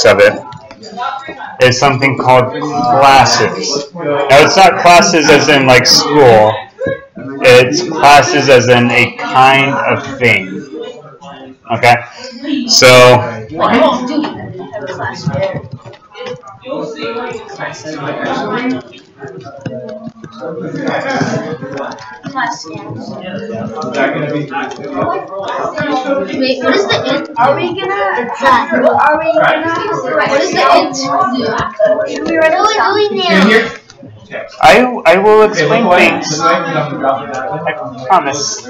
aspects of it is something called classes. Now, it's not classes as in like school. It's classes as in a kind of thing. Okay? So... Wait, what is the int? Are we gonna? What is the int? Should we write it down? I will explain things. I promise.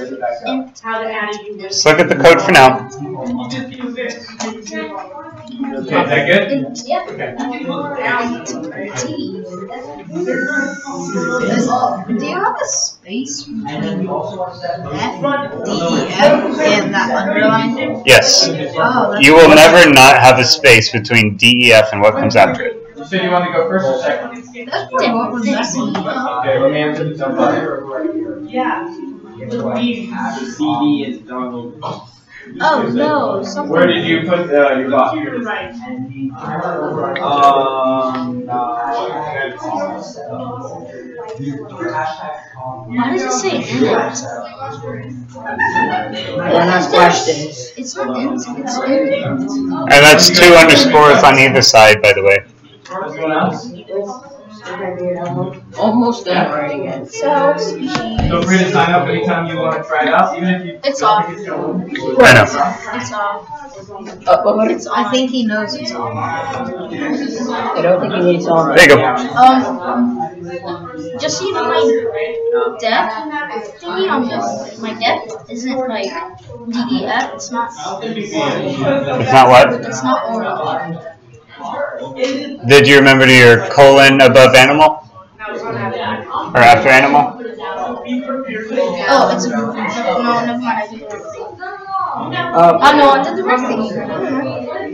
Just look at the code for now. Okay, is that good? Yep. Do you have a space between F, D, F, and that underline? Yes. Oh, You will never not have a space between D, E, F, and what comes after it. You said you want to go first or second? that's pretty what we're missing. Okay, let me answer the dumb button. Yeah. CD is Donald. Oh no! Something. Where did you put your box? To your right. Why does it say int? questions. It's not int. It's int. And that's 2 underscores on either side, by the way. Anyone else? Almost done writing it. So species. Feel free to sign up anytime you want to try it out, even if you It's off. I know. It's off. It's I think he knows it's off. I don't think he needs all There you go. Just so you know, my deck thingy on my deck isn't like DEF. It's not. It's not what? It's not oral. Did you remember your colon above animal? Or after animal? Oh, it's no, never mind. I did the right thing. No, I did the right thing.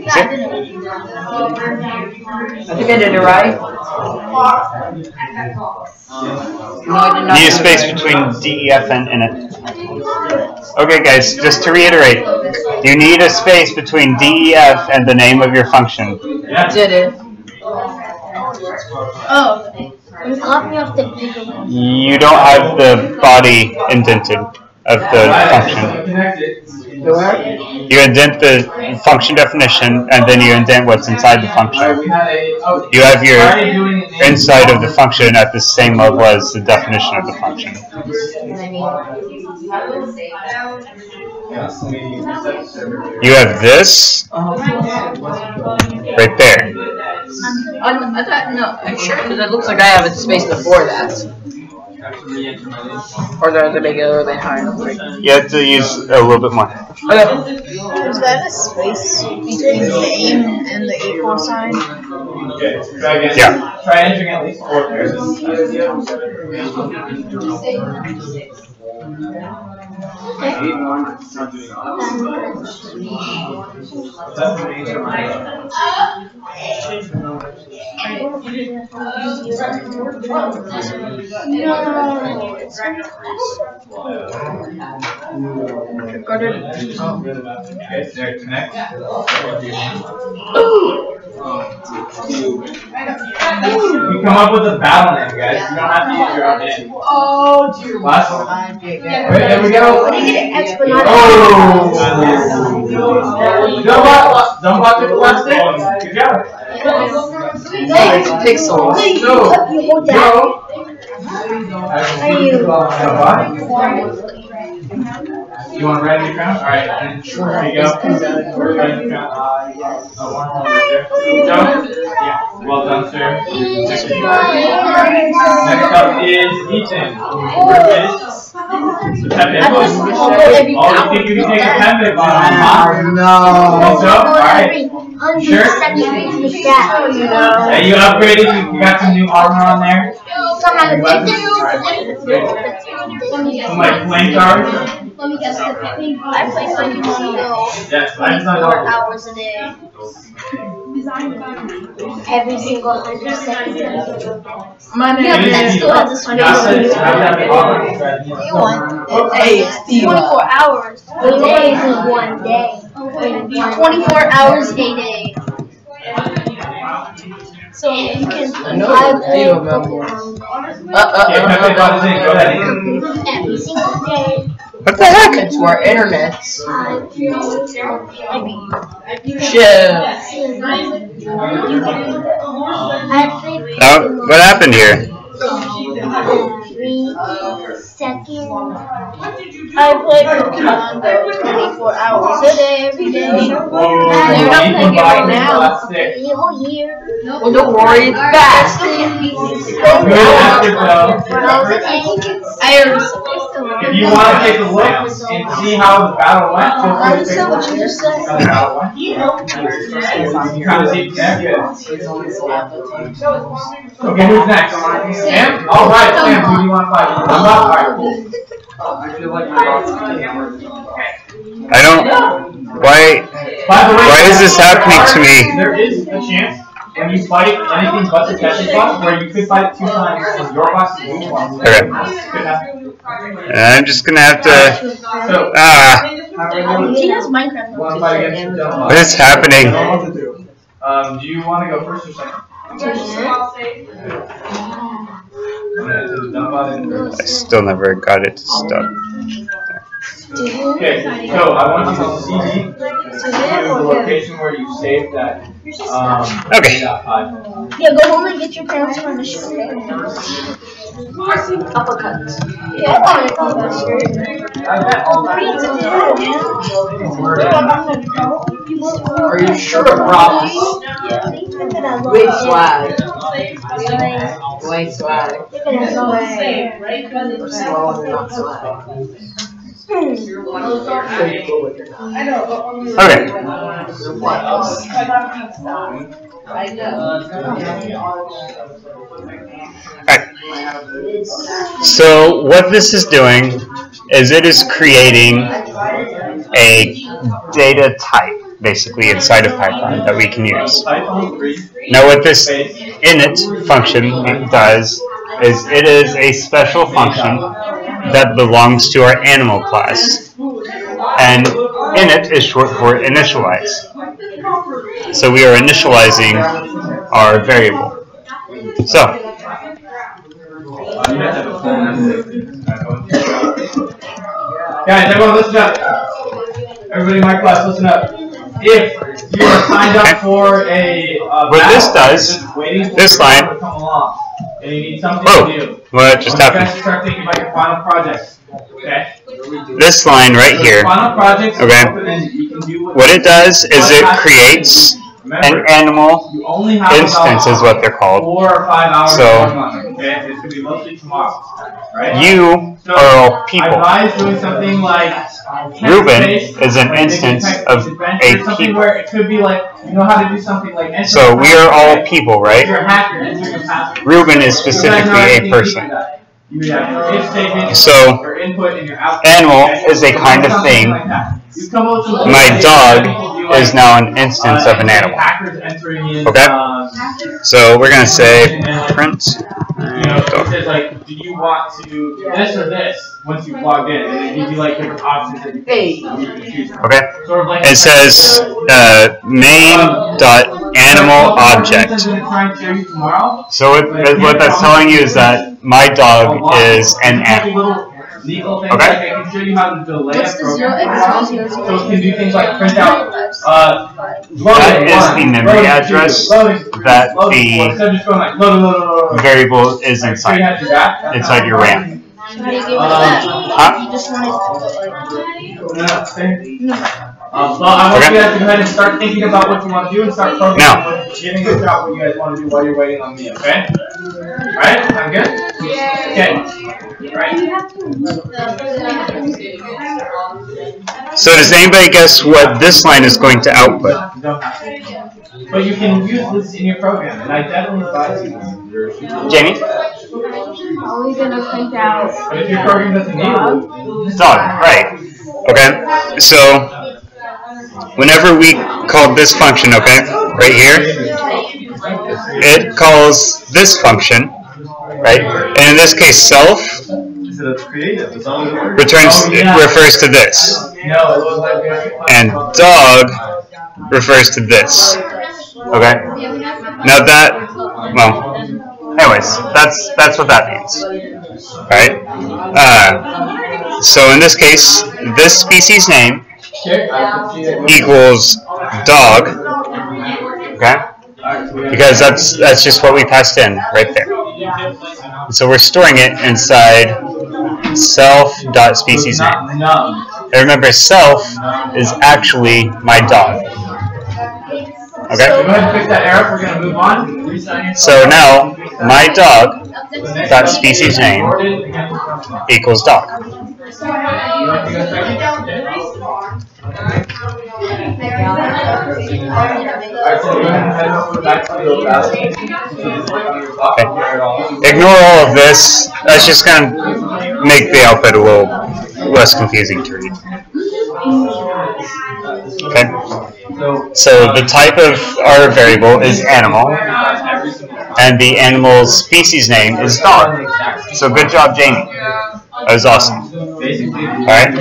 Yeah, I did it. I think I did it right. No, I did not. Need a space between D, E, F, and Init. Okay, guys, just to reiterate, you need a space between D, E, F, and the name of your function. I did it. Oh, you caught me off the bigger one. You don't have the body indented of the function. You indent the function definition, and then you indent what's inside the function. You have your inside of the function at the same level as the definition of the function. You have this right there. I thought, no, I'm sure, because it looks like I have a space before that. Or they're making it a little bit higher. You have to use a little bit more. Okay. Is that a space between the aim and the equal sign? Okay, try again. Yeah. Try entering at least 4 pairs. Okay, there, connect. You come up with a battle name, guys. You don't have to use your own name. Oh, dear. Last one. Wait, there we go. Oh! Don't bother the last name. Good job. Hey, it's pixels. You want to write the account? Alright, there you go. Write the account. One more right there. Joe? Yeah. Well done, sir. Next up is Ethan. Pepe. Oh, you think you can take a Pepe bomb, huh? No. So, alright. Sure? Hey, you upgraded? You got some new armor on there? Some like flame towers? Let me guess. I play Funky Yes, 24 hours a day. Every single 100 seconds. My name Yeah, but that still has a You want? Hey, it's 24 hours. A day is 1 day. 24 hours a day. So you can I know a few of them. Go ahead. every single day. What the heck? It's more internets. Shit. What happened here? Every second. I play Pokemon Go 24 hours a day, every day. And you're not playing it right now. The whole year. Well, don't worry, it's fast. I If you want to take a look and see how the battle went, feel free to take a look. what you just said. How the battle went. You kind of see that good. Okay, who's next? Sam? Alright, Sam, who do you want to fight? I'm up. I don't. Why is this happening to me? There is a chance when you fight anything but the Tetris boss where you could fight it 2 times and your boss is losing one. Okay. I'm just gonna have to. He has Minecraft. What is happening? Do you want to go first or second? I still never got it to stop. Okay, so I want you to see the location where you saved that. Okay. Yeah, go home and get your parents to run the show. Uppercut. Yeah, I want to go that shirt. Are you sure, Rob? Wait, swag. Wait, swag. We're slow and not swag. Okay. Alright. So what this is doing is it is creating a data type basically inside of Python that we can use. Now what this init function does is it is a special function that belongs to our animal class. And init is short for initialize. So we are initializing our variable. So guys, everyone listen up. Everybody in my class, listen up. If you are signed up for a what this does, this line. And you need something to do. What just happened? You start thinking about your final projects. Okay? This line right here. Final projects. Okay. What it does is it creates an animal instance, is what they're called. 4 or 5 hours. So okay? It's going to be mostly tomorrow. Right? You are all people. I advise doing something like Ruben is an instance of a people. Where it could be like, you know how to do something like. So we are all people, right? You're a hacker. Enter your password. Ruben is specifically a person. You have your if statement, So your input, and your output. animal is a kind of thing. My dog is now an instance of an animal. Okay? So we're going to say print. It says like, do you want to do this or this once you've logged in? And it gives you like different options that you can choose from. Okay. Sort of like It says main.animalObject. So what that's telling you is that my dog is an animal. Neat little things. Okay. Like I can show you how to do a layout What's the program. 0x0? So it can do things like print out. That is the memory address that the variable is inside your RAM. How do you give it that? You just want well, I want you guys to go ahead and start thinking about what you want to do and start programming, giving it out what you guys want to do while you're waiting on me, okay? Alright? I'm good? Okay. Right. So does anybody guess what this line is going to output? But you can use this in your program, and I definitely advise you. Jamie? Are we gonna print out? But if your program doesn't need it, Dog, right. Okay, so whenever we call this function, okay, right here, it calls this function, right? And in this case, self refers to this, and dog refers to this. Okay. Now that, well, anyways, that's what that means. Right? So in this case, this species name equals dog. Okay? Because that's just what we passed in right there. So we're storing it inside self.speciesName. And remember, self is actually my dog. Okay? Go ahead and fix that error. We're going to move on. So now, my dog.speciesName equals dog. Okay. Ignore all of this. That's just going to make the output a little less confusing to read. Okay. So the type of our variable is animal, and the animal's species name is dog. So good job, Jamie. That was awesome. Alright?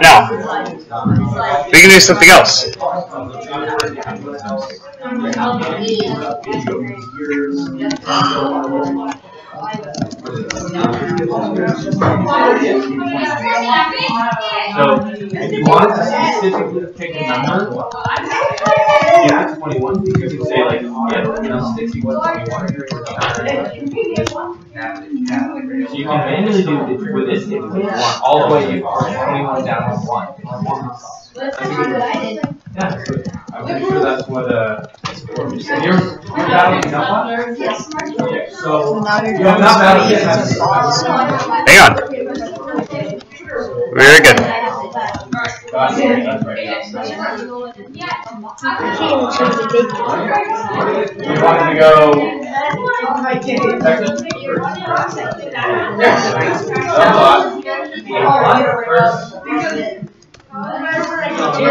Now, we can do something else. So, if you want to specifically pick a number, yeah, 21, you could say like, yeah, 61, 21. So you can manually do with this if you want, all the way you are 21 down to 1. That's what I did. Yeah, I'm pretty sure that's what you're battling someone? Yes. Okay, so You're not battling yet. Hang on. Very good. You wanted to go.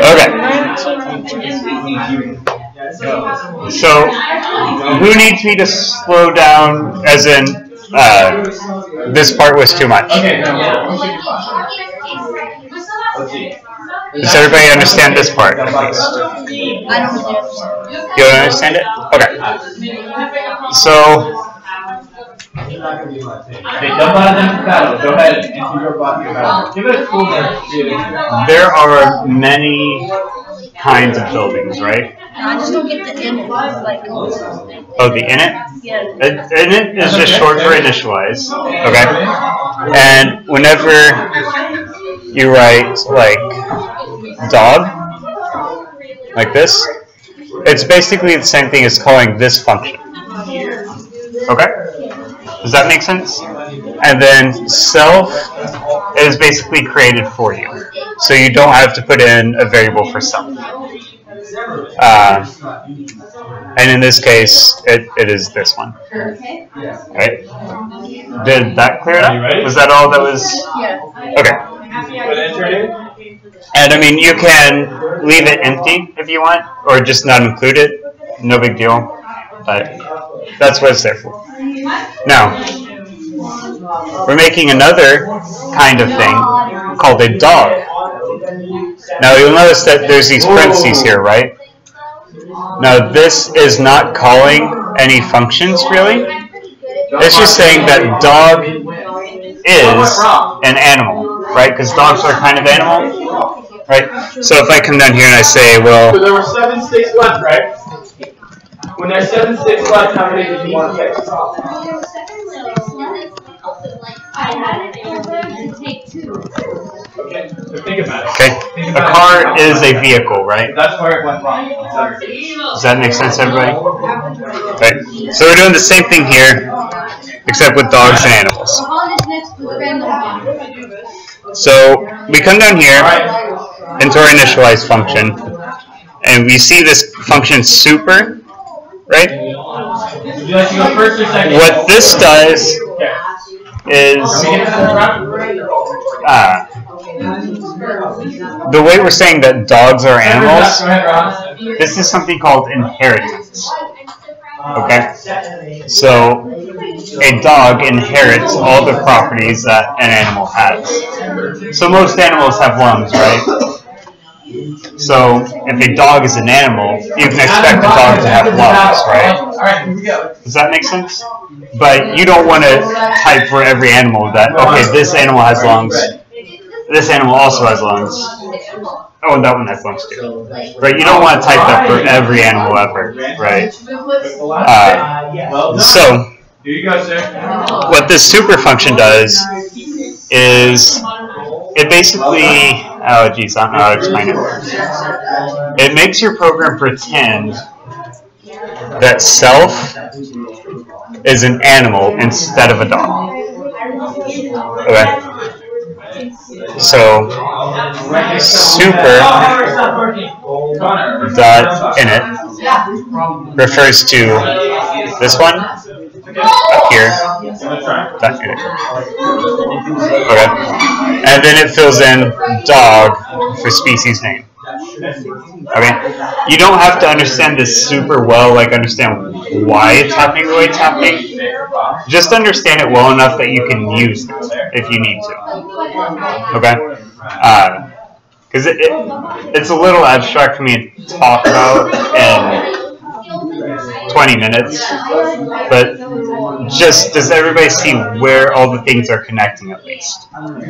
Okay. So, who needs me to slow down, as in, this part was too much? Okay, no. Does everybody understand this part, at least? I don't understand. You don't understand it? Okay. So, Okay, jump out of the battle. Go ahead and enter your body battle. Give it a cool name. there are many kinds of buildings, right? I just don't get the init. Like, Oh, the init? yeah. Init is just short for initialize, okay? And whenever you write, like, dog, like this, it's basically the same thing as calling this function. Okay? Does that make sense? And then self is basically created for you. So you don't have to put in a variable for self. And in this case, it is this one. Right? Did that clear it up? Was that all that was? Yeah. Okay. And I mean, you can leave it empty if you want, or just not include it. No big deal. But that's what it's there for. Now, we're making another kind of thing called a dog. Now, you'll notice that there's these parentheses here, right? Now, this is not calling any functions, really. It's just saying that dog is an animal, right? Because dogs are kind of animal, right? So if I come down here and I say, well... So there were 7 sticks left, right? When there's 7 sticks left, how many did you want to pick? Okay, so think about it. Okay, a car is a vehicle, right? That's where it went wrong. Does that make sense, everybody? Right. So we're doing the same thing here, except with dogs and animals. So we come down here into our initialize function, and we see this function super, right? Would you like to go first or second? What this does is, the way we're saying that dogs are animals, this is something called inheritance. Okay? So, a dog inherits all the properties that an animal has. So most animals have lungs, right? So if a dog is an animal, you can expect a dog to have lungs, right? Alright, here we go. Does that make sense? But you don't want to type for every animal that, okay, this animal has lungs, this animal also has lungs. Oh, and that one has lungs too. Right? You don't want to type that for every animal ever, right? So, Here you go, sir. what this super function does is it basically, oh geez, I don't know how to explain it. It makes your program pretend that self is an animal instead of a dog. Okay. So super.init refers to this one up here. .init. Okay. And then it fills in dog for species name. Okay. You don't have to understand this super well, like understand why it's happening the way it's happening. Just understand it well enough that you can use it if you need to. Okay? Because it's a little abstract for me to talk about in 20 minutes. But just, does everybody see where all the things are connecting at least? Kind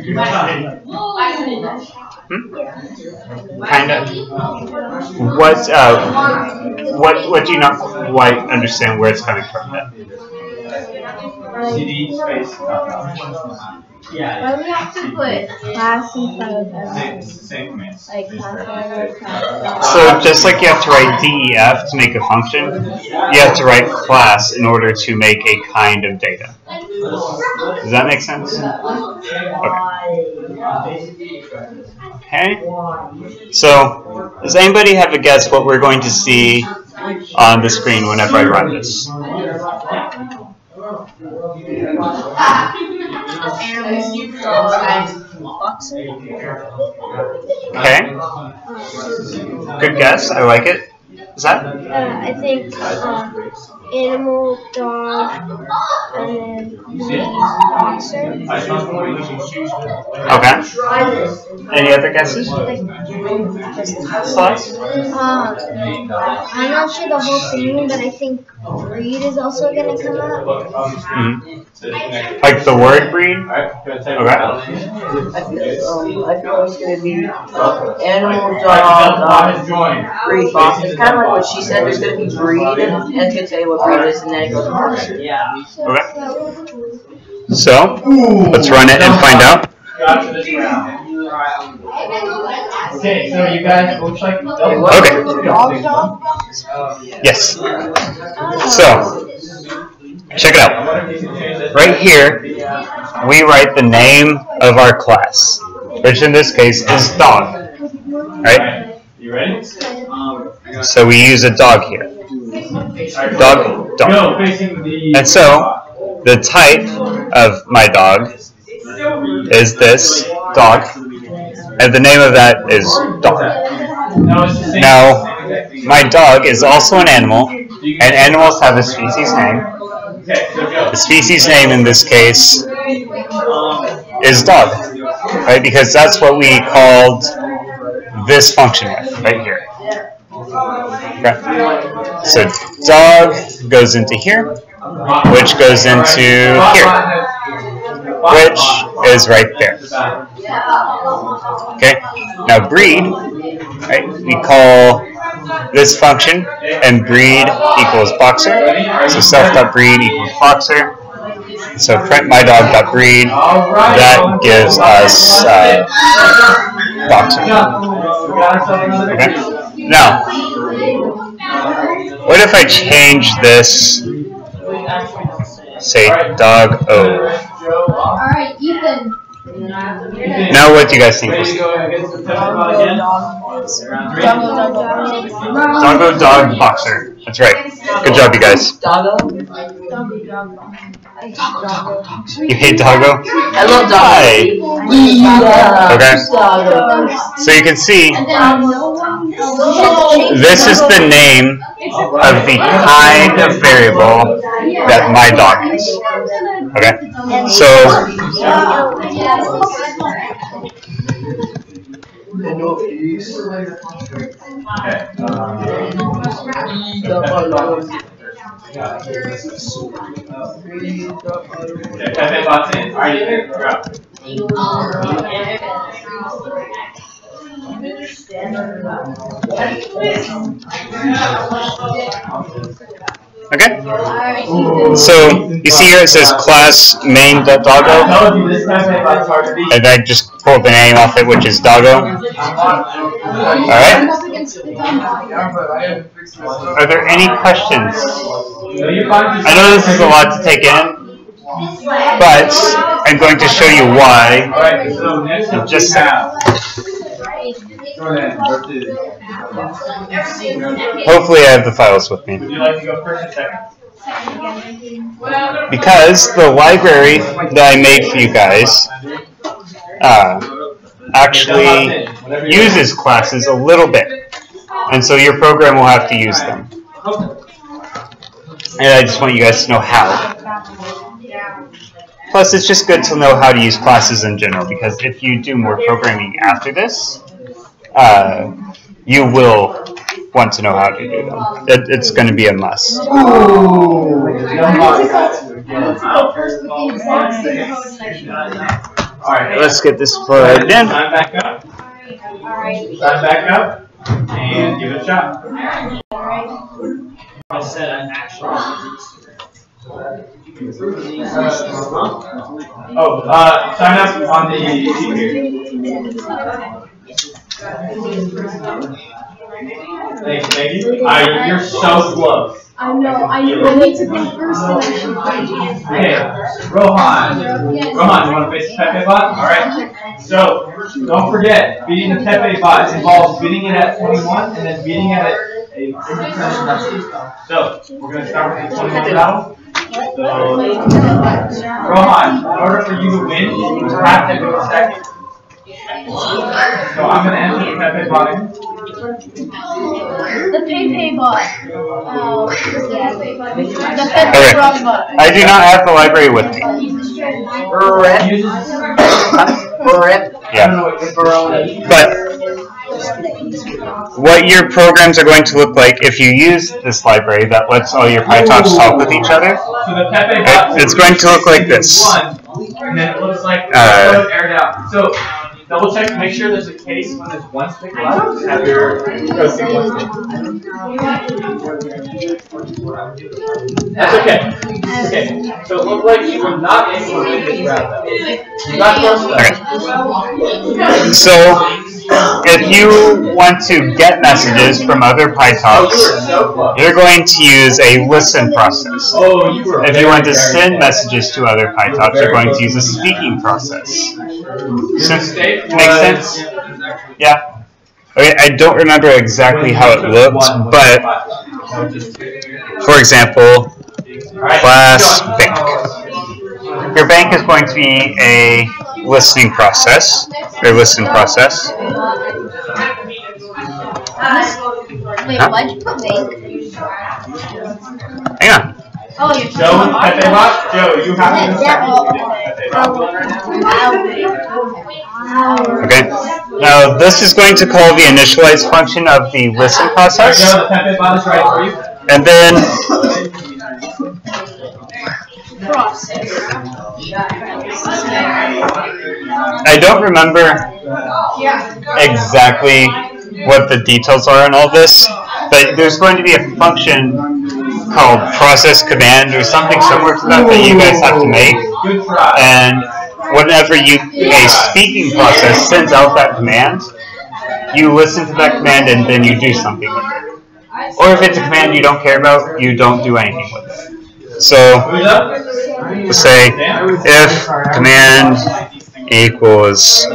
of. What do you not quite understand where it's coming from then? CD space. Why we have to put class inside of everything? Same command. Like class. So just like you have to write DEF to make a function, you have to write class in order to make a kind of data. Does that make sense? Okay. So, does anybody have a guess what we're going to see on the screen whenever I run this? Okay. Good guess. I like it. Is that? I think animal, dog, and then boxer. Okay. Any other guesses? Thoughts? I'm not sure the whole thing, but I think breed is also going to come up. Like the word breed? Okay. I feel it's going to be animal, dog, breed, box. It's kind of like what she said. There's going to be breed, and it's going to tell you what breed is, and then it goes on. Okay. So, let's run it and find out. Okay, so you guys, it looks like Okay. Yes. So, check it out. Right here, we write the name of our class, which in this case is dog. Right? You ready? So we use a dog here. Dog, dog. And so, the type of my dog is this, dog. And the name of that is dog. Now, my dog is also an animal, and animals have a species name. The species name in this case is dog, right? Because that's what we called this function with, right here. Okay. So dog goes into here, which goes into here, which is right there. Okay. Now breed, right? We call this function, and breed equals boxer. So self.breed equals boxer. So print my dog.breed. That gives us boxer. Okay. Now, what if I change this? Say dog O. Alright, Ethan. Now, what do you guys think? Doggo, dog, boxer. That's right. Good job, you guys. Doggo? You hate doggo? I love doggo. Hi. Okay. Doggo. So you can see, this is the name of the kind of variable that my dog is. Okay? So, Okay. So you see here it says class main.doggo, and I just pulled the name off it, which is doggo. Alright. Are there any questions? I know this is a lot to take in, but I'm going to show you why. Just a second. Hopefully I have the files with me. Would you like to go first or second? Because the library that I made for you guys actually uses classes a little bit, and so your program will have to use them. And I just want you guys to know how. Plus, it's just good to know how to use classes in general, because if you do more programming after this, you will want to know how to do them. It's going to be a must. Alright, let's get this plugged in. Sign back up. Sign back up. And give it a shot. I said I'm actually. Sign up on the Thank you. You're so close. I know. I need to be first. Okay, Rohan, you want to face the Pepe bot? Alright. So, don't forget, beating the Pepe bot involves beating it at 21 and then beating it at a different number. So, we're going to start with the 21 battle. So, Rohan, in order for you to win, you have to go second. So I'm going to enter the Pepe bot in. The Pepe bot. The Pepe bot. I do not have the library with me. Yeah. But what your programs are going to look like if you use this library that lets all your PyTalks talk with each other, So the Pepe bot it's going to look like this. And then it looks like it's aired out. So double check to make sure there's a case when there's one stick left. Have your posting one stick. That's okay. Okay. So it looked like you were not able to win this round though. You got close though. So if you want to get messages from other PyTalks, you're going to use a listen process. If you want to send messages to other PyTalks, you're going to use a speaking process. Makes sense? Yeah. Okay, I don't remember exactly how it looks, but for example, class bank. Your bank is going to be a listening process, or listen process. Wait, why'd you put bank? Hang on. Oh, you're Joe, Pepe bot? Joe, you have to Okay. Now this is going to call the initialize function of the listen process. Joe, the Pepe bot is right for you. And then I don't remember exactly what the details are in all this, but there's going to be a function called process command or something similar to that that you guys have to make. And whenever a speaking process sends out that command, you listen to that command and then you do something with it. Or if it's a command you don't care about, you don't do anything with it. So, we'll say if command equals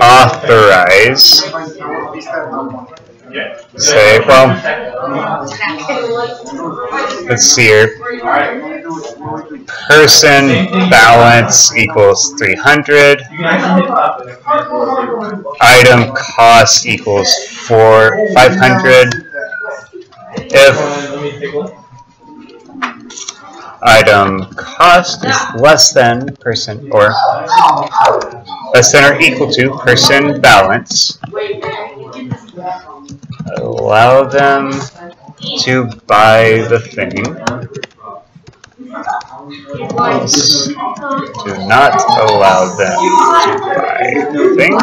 authorize, say, well, let's see here, person balance equals 300, item cost equals 500, if item cost is less than person, or less than or equal to person balance. Allow them to buy the thing. Else, do not allow them to buy the thing.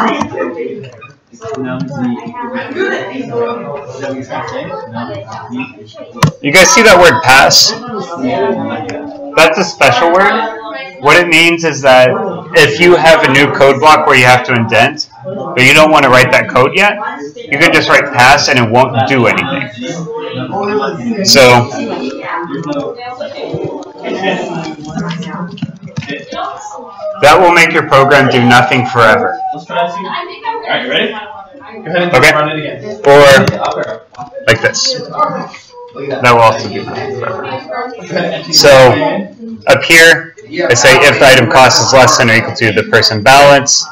You guys see that word pass? That's a special word. What it means is that if you have a new code block where you have to indent, but you don't want to write that code yet, you can just write pass and it won't do anything. So, that will make your program do nothing forever. Let's try to see. Alright, you ready? Go ahead and run it again. Or like this. That will also do nothing forever. So, up here, I say if the item cost is less than or equal to the person balance.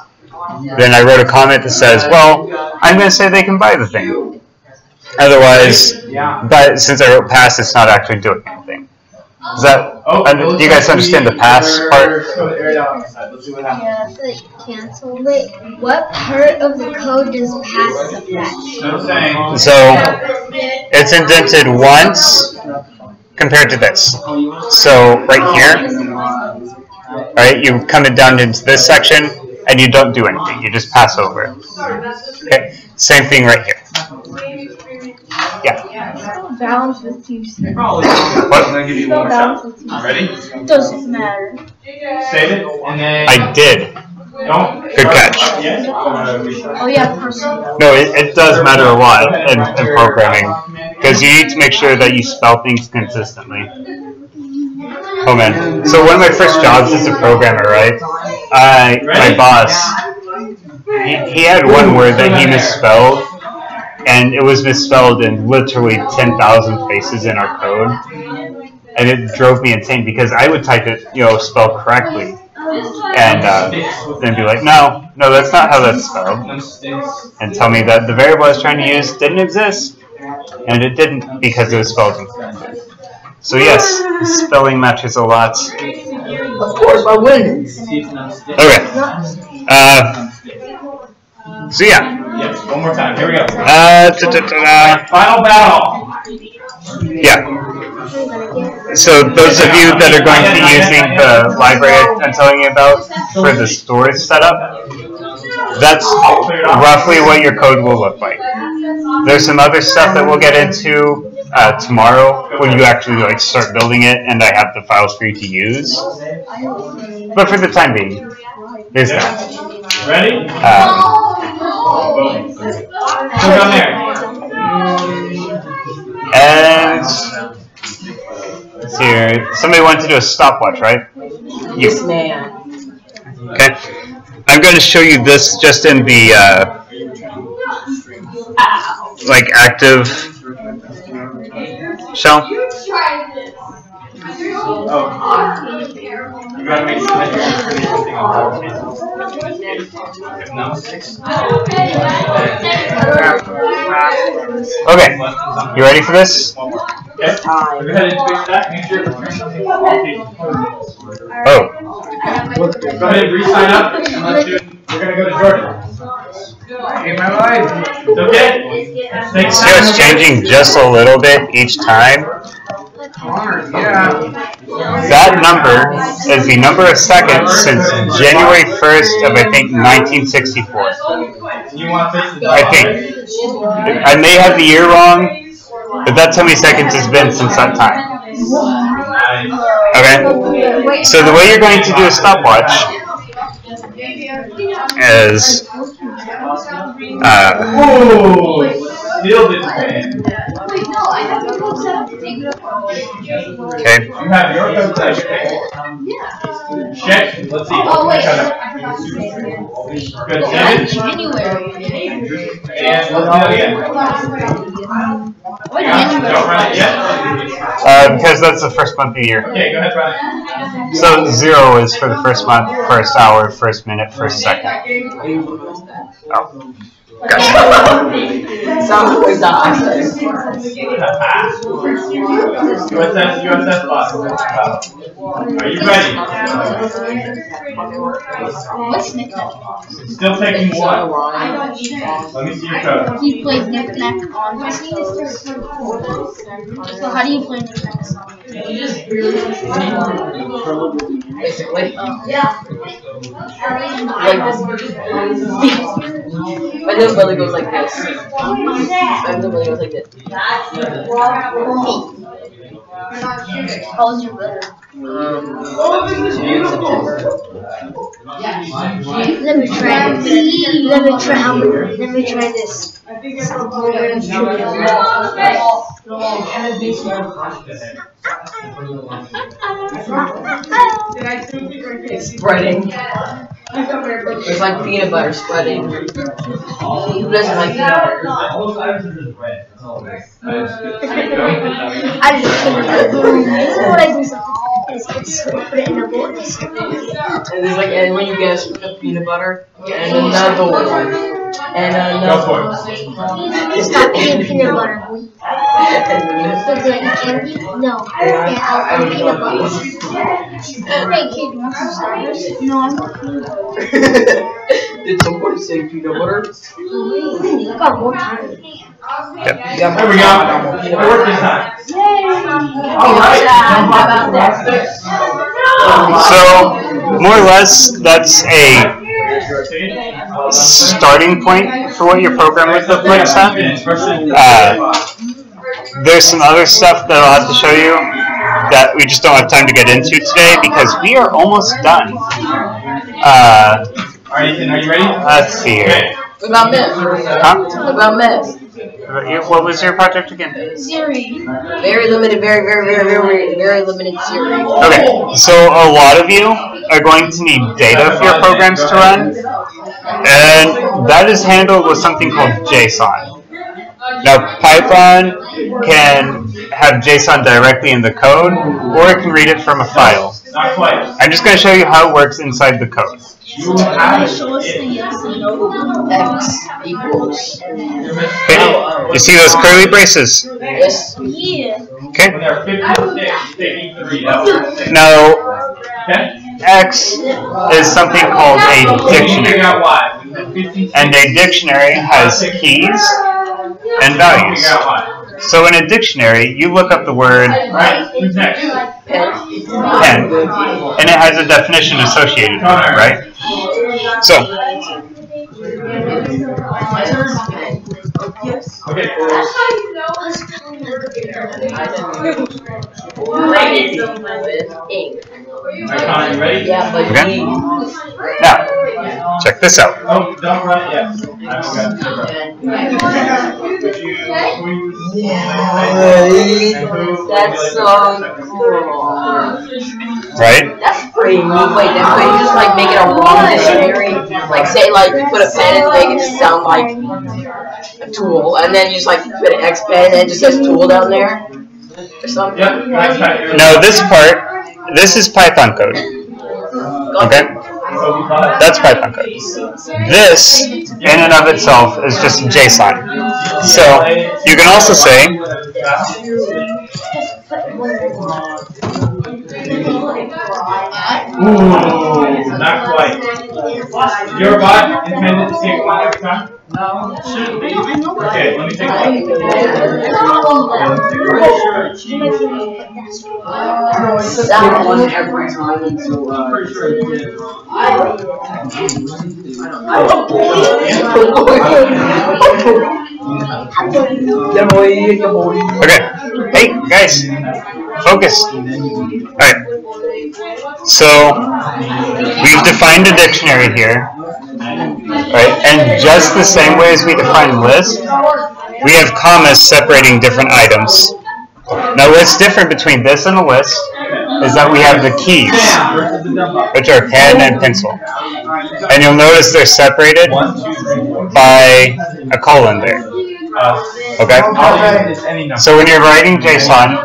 Then I wrote a comment that says, well, I'm going to say they can buy the thing. Otherwise, but since I wrote pass, it's not actually doing anything. Is that, do you guys understand the pass part? Yeah, but cancel. Wait, what part of the code does pass affect? So, it's indented once compared to this. So, right here, right, you come down into this section, and you don't do anything. You just pass over it. Okay, same thing right here. Yeah. Balance with two. What? Ready? Doesn't matter. Save it, and then... I did. Good catch. Oh yeah, person. No, it does matter a lot in programming, because you need to make sure that you spell things consistently. Oh man. So one of my first jobs as a programmer, right? My boss, he had one word that he misspelled, and it was misspelled in literally 10,000 places in our code, and it drove me insane because I would type it, spelled correctly, and then be like, no, that's not how that's spelled, and tell me that the variable I was trying to use didn't exist, and it didn't because it was spelled incorrectly. So yes, spelling matters a lot. Of course, by winning. Okay. So yeah. Yes, one more time. Here we go. Final battle. Yeah. So those of you that are going to be using the library I'm telling you about for the storage setup, that's roughly what your code will look like. There's some other stuff that we'll get into tomorrow when you actually start building it and I have the files for you to use. But for the time being, here's that. Ready? Go down there. And let's see here. Somebody wanted to do a stopwatch, right? Yes, man. Okay. I'm going to show you this just in the active shell. Oh. You gotta make sure that you're pretty everything on Okay, you ready for this? Okay. Go ahead and fix that. Make sure to turn something off. Oh. Go ahead and re-sign up and let's do it. We're gonna go to Jordan. It's okay. See how it's changing just a little bit each time? That number is the number of seconds since January 1st of, I think, 1964. I think. I may have the year wrong, but that's how many seconds it's been since that time. Okay? So the way you're going to do a stopwatch is... Okay. You have your code type. Check. Let's see. Oh wait. Good. Save it. And let's do that again. Don't run it yet. Because that's the first month of the year. Okay, go ahead, run it. So 0 is for the first month, first hour, first minute, first second. Oh. Gotcha. Sounds like that. USS bus. Are you ready? What's knick-knack? Still taking one. Let me see your code. He plays knick-knack on his phone. So how do you play knick-knack? Basically. Like this. My little brother goes like this. My little brother goes like this. How was your brother? September. Let me try. Let me try this. It's spreading. It's like peanut butter spreading. Who doesn't like peanut butter? I just you know what I do sometimes? It's put it in a bowl and And it's like, and when you guess with the peanut butter, and another one, and another one. It's not eating peanut butter. So it's like candy? No. Yeah, I'll eat peanut butter. Hey kid, you want some starters? No, I'm not peanut butter. Did somebody say peanut butter? I got more time. Yep. There we go. It worked this time. Alright. So, more or less, that's a starting point for what your program would look like, son. There's some other stuff that I'll have to show you that we just don't have time to get into today because we are almost done. Are you ready? Let's see here. What about Miss? Huh? What about Miss? What was your project again? Siri. Very limited, very limited series. Okay, so a lot of you are going to need data for your programs to run, and that is handled with something called JSON. Now, Python can have JSON directly in the code, or it can read it from a file. Not quite. I'm just going to show you how it works inside the code. You have Show us the yes and no. X equals. Okay, you see those curly braces? Yes. Yeah. Okay. When there are 56, taking 3. Now, Okay? X is something called a dictionary, Figure out why. and a dictionary has keys and values. Figure out why. So in a dictionary, you look up the word Right? Who's next? Pen. pen, and it has a definition associated with it, right? So, Okay. Icon, you ready? Yeah, but Okay. Now, check this out. Oh, don't run it yet. I haven't got that's so cool. Right? That's pretty neat. Wait, then could you just like make it a wrong dictionary? Like say like you put a pen and make it sound like a tool, and then you just like put an X pen and it just says tool down there or something. Yep. Now this part, this is Python code. Okay? That's Python code. This, in and of itself, is just JSON. So, you can also say, Ooh, not quite. Your bot intended to take one every time? No. Okay, let me take one. That one every time. okay, hey, guys, focus. Alright, so, we've defined a dictionary here, right? And just the same way as we define list, we have commas separating different items. Now, what's different between this and a list is that we have the keys, which are pen and pencil. And you'll notice they're separated by a colon there. Okay? So when you're writing JSON,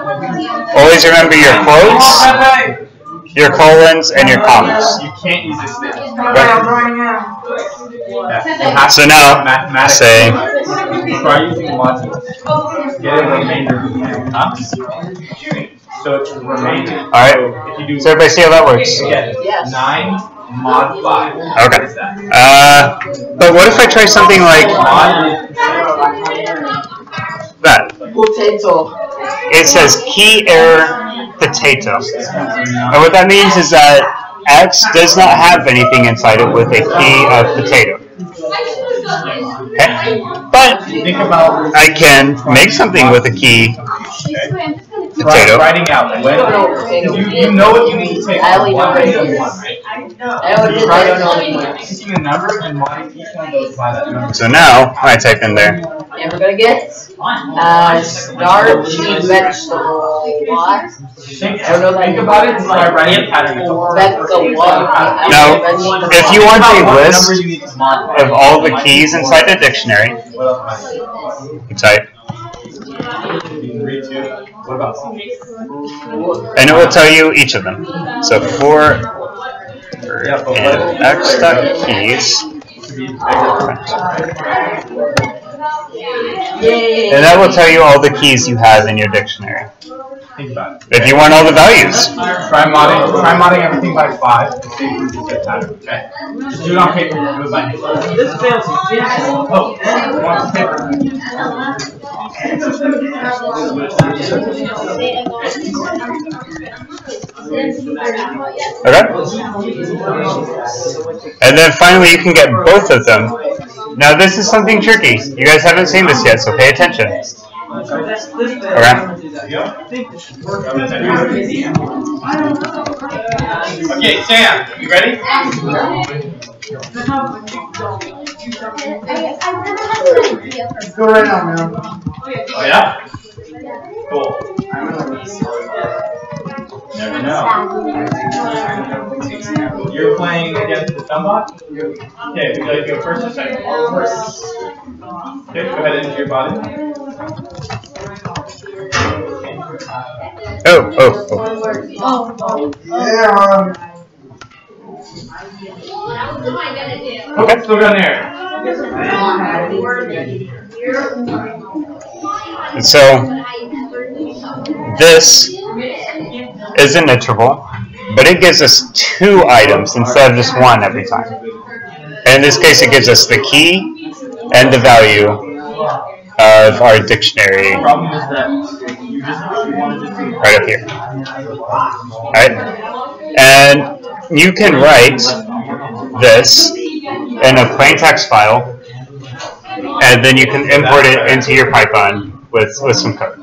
always remember your quotes your colons, and your commas. You can't use this thing. So now, say, try using modules. Get a remainder. Huh? So it's remainder. alright, If you do so everybody see how that works? Yes. 9 mod 5. Okay. What is that? But what if I try something like that? Potato. It says key error potato. And what that means is that X does not have anything inside it with a key of potato. Okay? But Think about I can make something with a key potato. writing out when you know what you need to take. I only know one, what it right? is. I don't know the Taking a number and modding each one goes by that number. So now I type in there. And we're gonna get starchy vegetable. What? Think about it by writing a pattern. Now, if you want a list of all the keys inside the dictionary, you type, and it will tell you each of them. So for x.keys, and that will tell you all the keys you have in your dictionary. Think about it. If you want all the values. Try modding everything by 5 and see if you can get pattern. Okay. Just do it on paper. Do it by hand. This is fancy. Oh, you want some paper? Okay? And then finally you can get both of them. Now this is something tricky. You guys haven't seen this yet, so pay attention. Okay? Okay, Sam, you ready? Go right now, man. Oh yeah? Cool. Never know. You're playing against the Thumbot? Okay, would you like to go first or second? First. Okay, go ahead into your body. Oh. Yeah. Okay. Still down there. And so this is an interval, but it gives us 2 items instead of just 1 every time. And in this case, it gives us the key and the value of our dictionary The problem is that you want to just do right up here. Alright? And you can write this in a plain text file, and then you can import it into your Python with some code.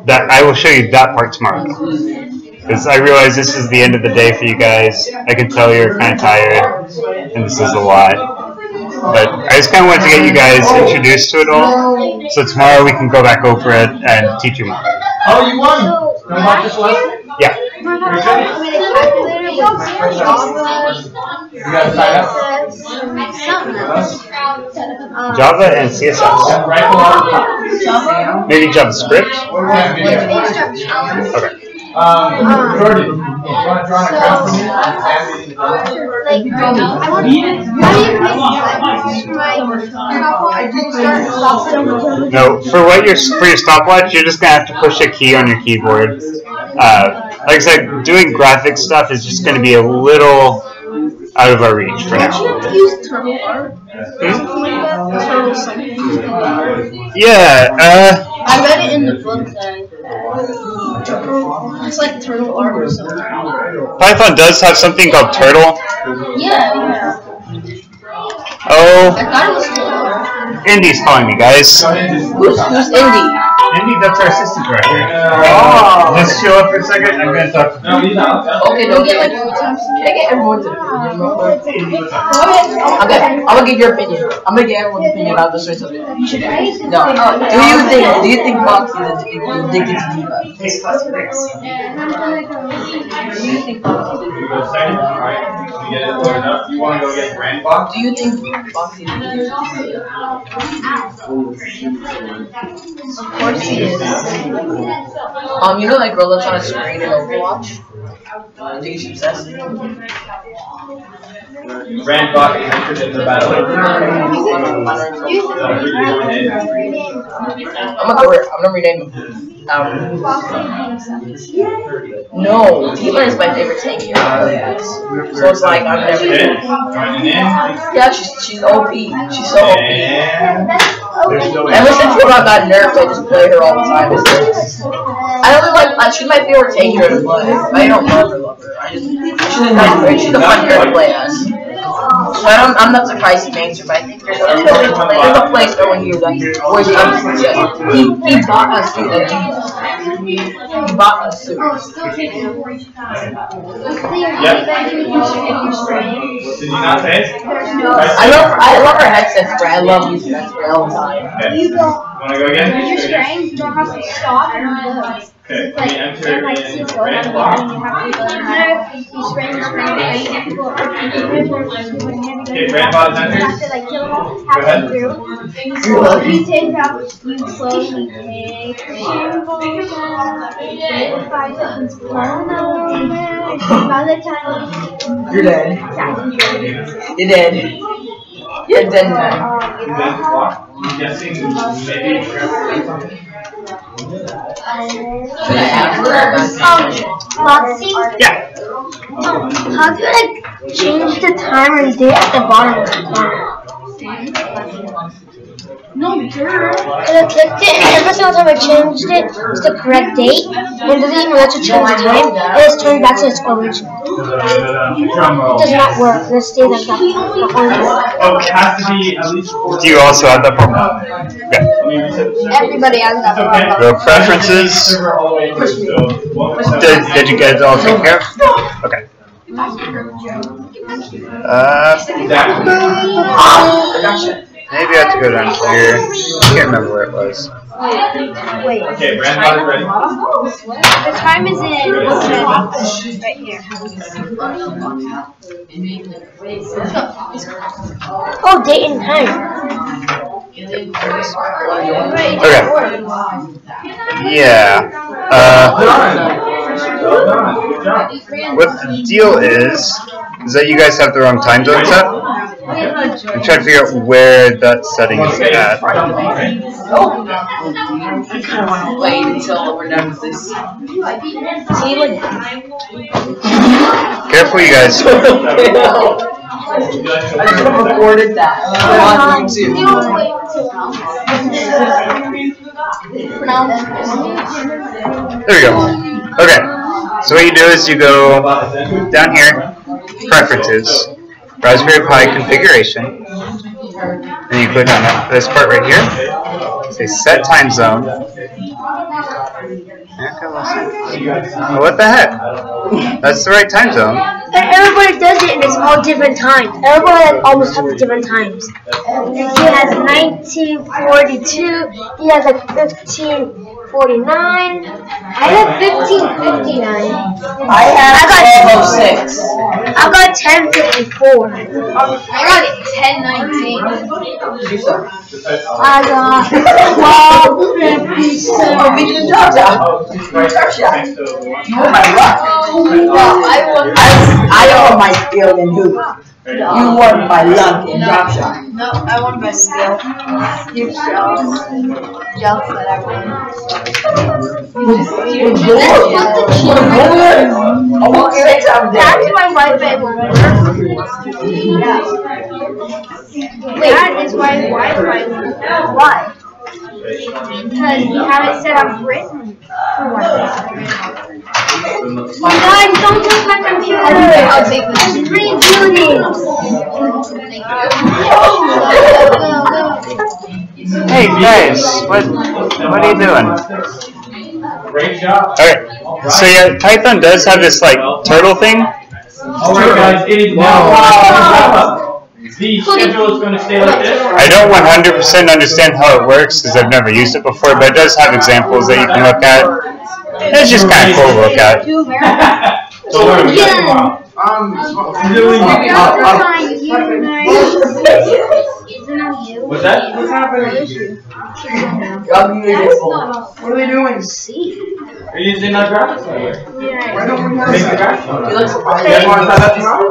That I will show you that part tomorrow, because I realize this is the end of the day for you guys. I can tell you're kind of tired, and this is a lot. But I just kind of wanted to get you guys introduced to it all, so tomorrow we can go back over it and teach you more. Oh, you won! You want this lesson? Yeah. You gotta sign up. Java and CSS. Right below the top. Maybe JavaScript? Okay. Jordan, you want to draw an account for me? No, for your stopwatch, you're just gonna have to push a key on your keyboard. Like I said, doing graphic stuff is just gonna be a little out of our reach for now. Yeah. I read it in the book that it's like turtle art or something. Python does have something called Turtle. Yeah. Oh, I thought it was turtle. Indy's calling me, guys. Who's Indy? Indy, that's our assistant director. Just chill up for a second. I'm gonna talk to No, he's not. Okay, don't get like 3 times. Can I get everyone's opinion real quick? Okay, I'm gonna get your opinion. I'm gonna get everyone's opinion about the choice of it. No. Do you think Foxy is addicted to Diva? Do you think Foxy is You go second, alright? You get it loaded up. You want to go get Grand Box? Do you think Foxy is addicted to Diva? Of course he is. You know that girl that's on a screen in Overwatch? Think you should assess? Randbot entered in the battle. I'm gonna rename him. No, Tima is my favorite tank here. So it's like I'm never. Yeah, she's OP. She's so OP. Ever since Robot got nerfed, I just play her all the time. I only like. She's my favorite tank here to play. I don't love her. She's a fun girl to play as. So I'm not surprised he names her, but I think there's a place over here that where he bought us too. He bought us too. Yep. Did you not say it? I love her headset spray. I love using that spray all the time. Okay. You wanna go again? When you're spraying, you don't have to stop and look. Okay, we enter in Randbot. You spray, okay, Okay, Randbot is entered. Go ahead. You take out, you slowly take 5 seconds, by the time You're dead. You're dead. You're dead now. I'm guessing maybe Foxy? Yeah. How do I change the timer and date at the bottom of the corner? No, sure. And I clicked it, and every single time I changed it, it's the correct date, and it doesn't even let you change the time, and it's turned back to its original. It does not work. Let's stay like that. Oh, it has to be at least 4. Do you also have that problem? Okay. Everybody has that problem. Go preferences. Did you get it all taken care of? Okay. Maybe I have to go down here. I can't remember where it was. Wait. Okay, Randbot is ready. The time is in right here. Oh, date and time. Okay. Yeah. What the deal is that you guys have the wrong time zone set. I'm trying to figure out where that setting is at. I kind of want to wait until we're done with this. Careful, you guys. I should have recorded that on YouTube. There we go. Okay. So what you do is you go down here, Preferences, Raspberry Pi Configuration, and you click on this part right here. Say Set Time Zone. Oh, what the heck? That's the right time zone. And everybody does it, and it's all different times. Everybody almost has different times. He has 1942. He has like 1549. I have 1559. I got 1206. I got 1054. I got 1019. I got 1257. Oh, we did a job shot. You won my luck. I won my skill in hoop. You won my luck in drop shot. No, I won my skill. You jealous that I won. That's my Wi-Fi will work. Wait, that is why Wi-Fi will work. Why? Because we have it set up written for Wi-Fi. Guys, don't take my computer. I'll take this. It's rebooting. Hey guys, what are you doing? Great job. Okay, so yeah, Python does have this like turtle thing. Alright guys, it is now. The schedule is going to stay like this. I don't 100% understand how it works because I've never used it before, but it does have examples that you can look at. It's just kind of cool to look at. So learn Yeah. doing What's that? What's happening? What are they doing? Are you using that graphics layer? Why don't we have Make the that? graphics. He looks You guys want to try that tomorrow?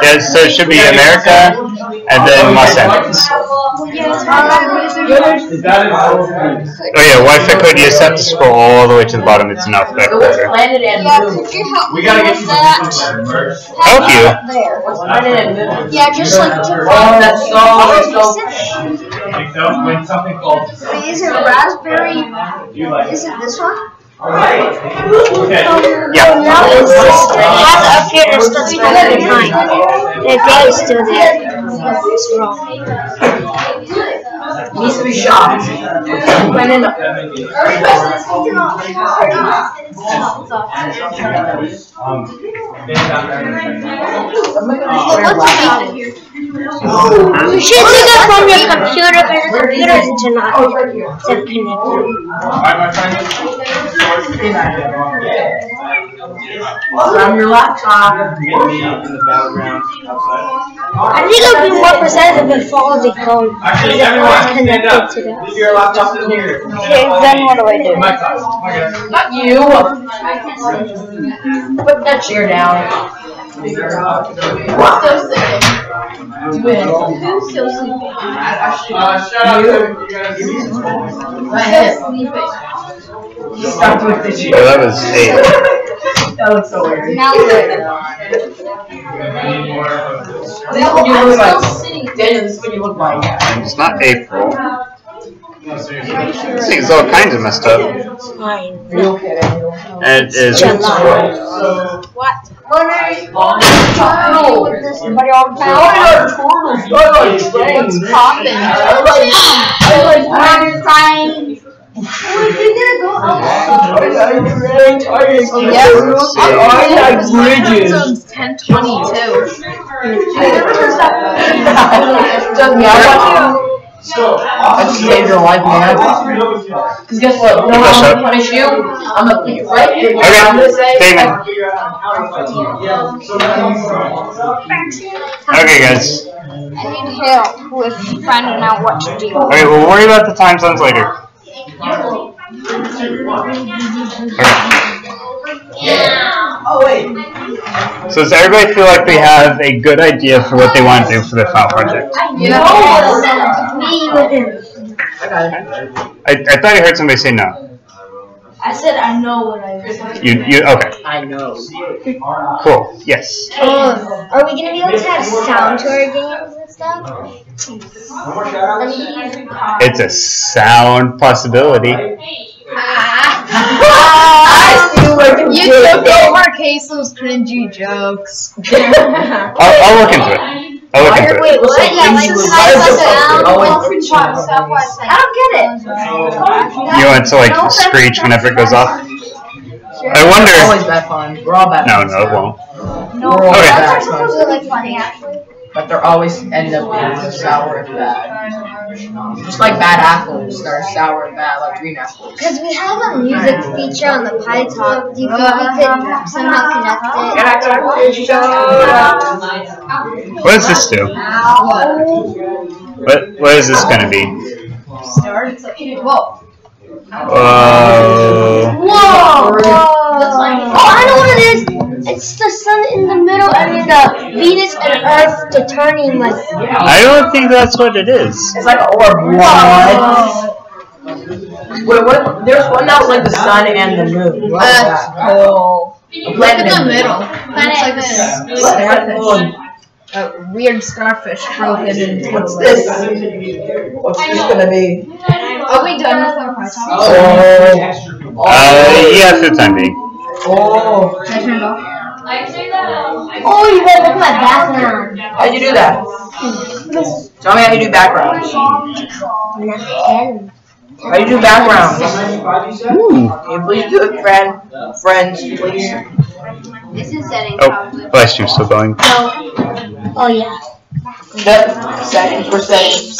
Yeah, so it should be America and then Los Angeles. Oh yeah, Wi-Fi code, you just have to scroll all the way to the bottom. It's an alphabetical order. Planet and moon. We gotta get you some first. Help you. What's planet and moon? Yeah, just like Oh, that's so. When something called. Is it raspberry? You like Is it this one? Alright. Okay. Yeah. No, it's just half up here and still behind. The day is still there. It's wrong. Needs to be shot. Planet. You should take it from your computer because the computer is not connected. From your laptop. I think it would be more precise if it follows the phone. Actually, Because everyone it's stand connected up. to that. Leave your laptop in here. Okay, then what do I do? My class. Okay. Not you. Put that chair down. Still sleeping. Do it. Who's still sleeping? Shout out to you guys. Still sleeping. Stop with the chair. Oh, that was 8. That looks so weird. Now we're This is what you look like. Daniel, this is what you look like. It's not April. This thing's all kinds of messed up. Fine. Are you okay, Daniel? It is. What? Somebody Somebody on power? What's popping? bridges. 10:22. Doesn't matter. I just saved your life, man. Because guess what? No one will punish you. I'm gonna put you right here. Okay, I'm gonna say. Damon. Okay, guys. I need help with finding out what to do. Okay, we'll worry about the time zones later. Okay. So does everybody feel like they have a good idea for what they want to do for their final project? I thought I heard somebody say no. I said I know what I was. You okay? I know. Cool. Yes. Are we gonna be able to have sound to our games and stuff? It's a sound possibility. You took over Queso's cringy jokes. I'll look into it. I'll look into it. Wait, what? Yeah, like Stopwatch. I don't get it. You want to like screech whenever it goes off? I It's wonder. always bad fun. We're all bad. No, it won't. We're all Okay. bad fun. Is it like funny actually? But they're always end up being sour and bad. Just like bad apples, they're sour and bad, like green apples. Because we have a music feature on the Python. Do you think we could somehow connect it? What does this do? What is this gonna be? Whoa. Whoa! Oh, I know what it is. It's the sun in the middle, and then the Venus and Earth determining like. I don't think that's what it is. It's like an orb. Wait, what? There's one that was like the sun and the moon. What is that? Cool. A Look at planet. the middle. It's like a starfish. A weird starfish broken into. What's this? What's this gonna be? Are we done with our Python? Yeah, for the time being. Oh. Can I turn it off? Oh, you gotta look at my background. How'd you do that? Tell me how you do backgrounds. How you do backgrounds? Can you please do it, friends, please? This is setting Oh, probably. bless you, still going. Oh yeah. Good. Settings for settings.